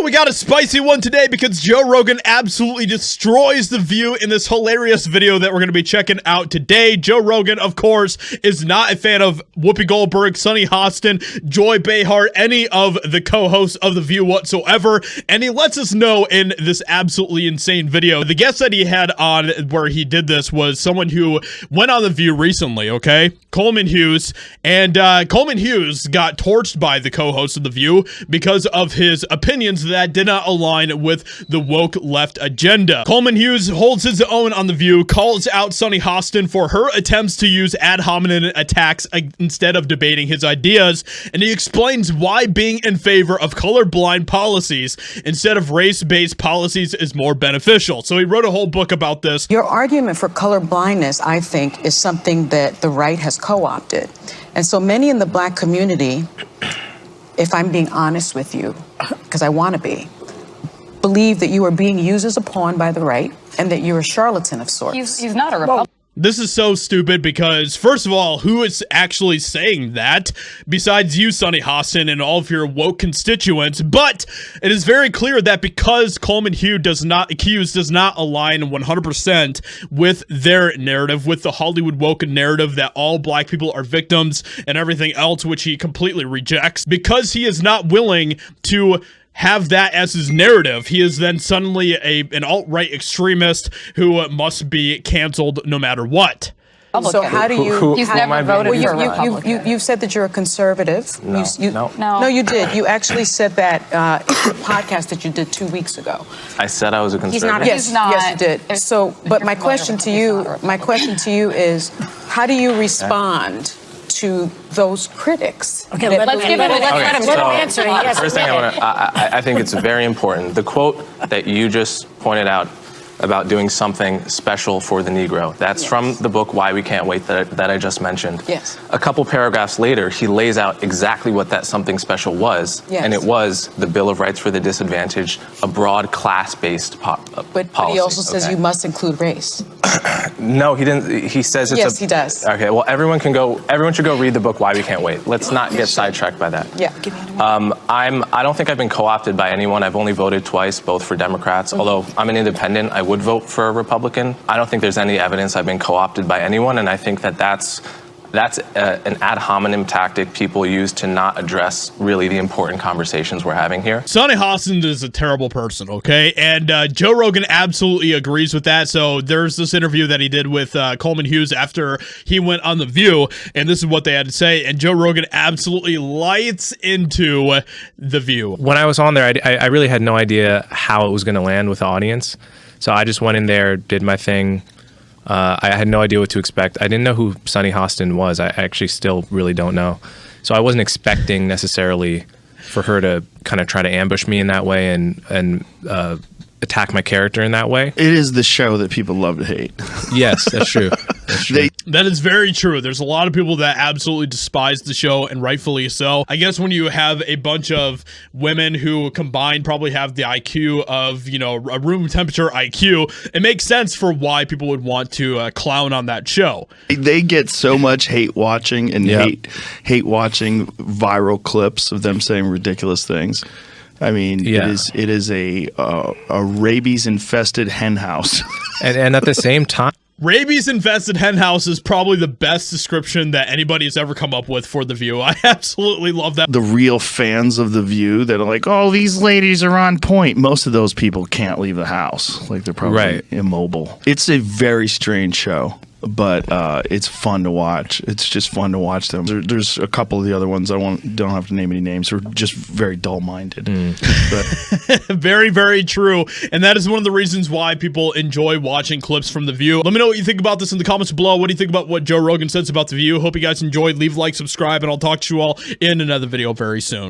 we got a spicy one today because Joe Rogan absolutely destroys The View in this hilarious video that we're going to be checking out today. Joe Rogan, of course, is not a fan of Whoopi Goldberg, Sunny Hostin, Joy Behar, any of the co-hosts of The View whatsoever, and he lets us know in this absolutely insane video. The guest that he had on where he did this was someone who went on The View recently, okay? Coleman Hughes, and Coleman Hughes got torched by the co-host of The View because of his opinions that did not align with the woke left agenda. Coleman Hughes holds his own on The View, calls out Sunny Hostin for her attempts to use ad hominem attacks instead of debating his ideas, and he explains why being in favor of colorblind policies instead of race-based policies is more beneficial. So he wrote a whole book about this. Your argument for colorblindness, I think, is something that the right has co-opted. And so many in the black community, if I'm being honest with you, because I want to be, believe that you are being used as a pawn by the right and that you're a charlatan of sorts. He's not a Republican. This is so stupid because, first of all, who is actually saying that besides you, Sunny Hostin, and all of your woke constituents? But it is very clear that because Coleman Hughes does not align 100% with their narrative, with the Hollywood woke narrative that all black people are victims and everything else, which he completely rejects, because he is not willing to have that as his narrative, he is then suddenly an alt-right extremist who must be canceled no matter what. So how do you... He's never voted for a Republican. You said that you're a conservative. No. No, you did. You actually said that in the podcast that you did 2 weeks ago. I said I was a conservative. Yes, you did. So, but my question to you is, how do you respond to those critics? Okay, let's let him answer. Yes, first thing I think it's very important. The quote that you just pointed out about doing something special for the Negro. That's from the book Why We Can't Wait that I just mentioned. Yes. A couple paragraphs later, he lays out exactly what that something special was. Yes. And it was the Bill of Rights for the Disadvantaged, a broad class-based policy. But he also says you must include race. No, he didn't. He says it's Yes, he does. Okay, well, everyone should go read the book Why We Can't Wait. Let's not get sidetracked by that. Yeah. I don't think I've been co-opted by anyone. I've only voted twice, both for Democrats. Although I'm an independent, I would vote for a Republican. I don't think there's any evidence I've been co-opted by anyone, and I think that's an ad hominem tactic people use to not address really the important conversations we're having here. Sunny Hostin is a terrible person, okay? And Joe Rogan absolutely agrees with that. So there's this interview that he did with Coleman Hughes after he went on The View, and this is what they had to say. And Joe Rogan absolutely lights into The View. When I was on there, I really had no idea how it was going to land with the audience. So I just went in there, did my thing. I had no idea what to expect. I didn't know who Sunny Hostin was. I actually still really don't know. So I wasn't expecting necessarily for her to kind of try to ambush me in that way and attack my character in that way. It is the show that people love to hate. Yes, that's true. That's true. That is very true. There's a lot of people that absolutely despise the show, and rightfully so. I guess when you have a bunch of women who combined probably have the IQ of, you know, a room temperature IQ, it makes sense for why people would want to clown on that show. They get so much hate watching and hate watching viral clips of them saying ridiculous things. I mean, it is a rabies-infested hen house. and at the same time, Rabies-infested henhouse is probably the best description that anybody has ever come up with for The View. I absolutely love that. The real fans of The View that are like, oh, these ladies are on point. Most of those people can't leave the house. Like, they're probably immobile. It's a very strange show, but it's fun to watch. It's just fun to watch them. There's a couple of the other ones. Don't have to name any names. They're just very dull-minded. But very, very true. And that is one of the reasons why people enjoy watching clips from The View. Let me know what you think about this in the comments below. What do you think about what Joe Rogan says about The View? Hope you guys enjoyed. Leave a like, subscribe, and I'll talk to you all in another video very soon.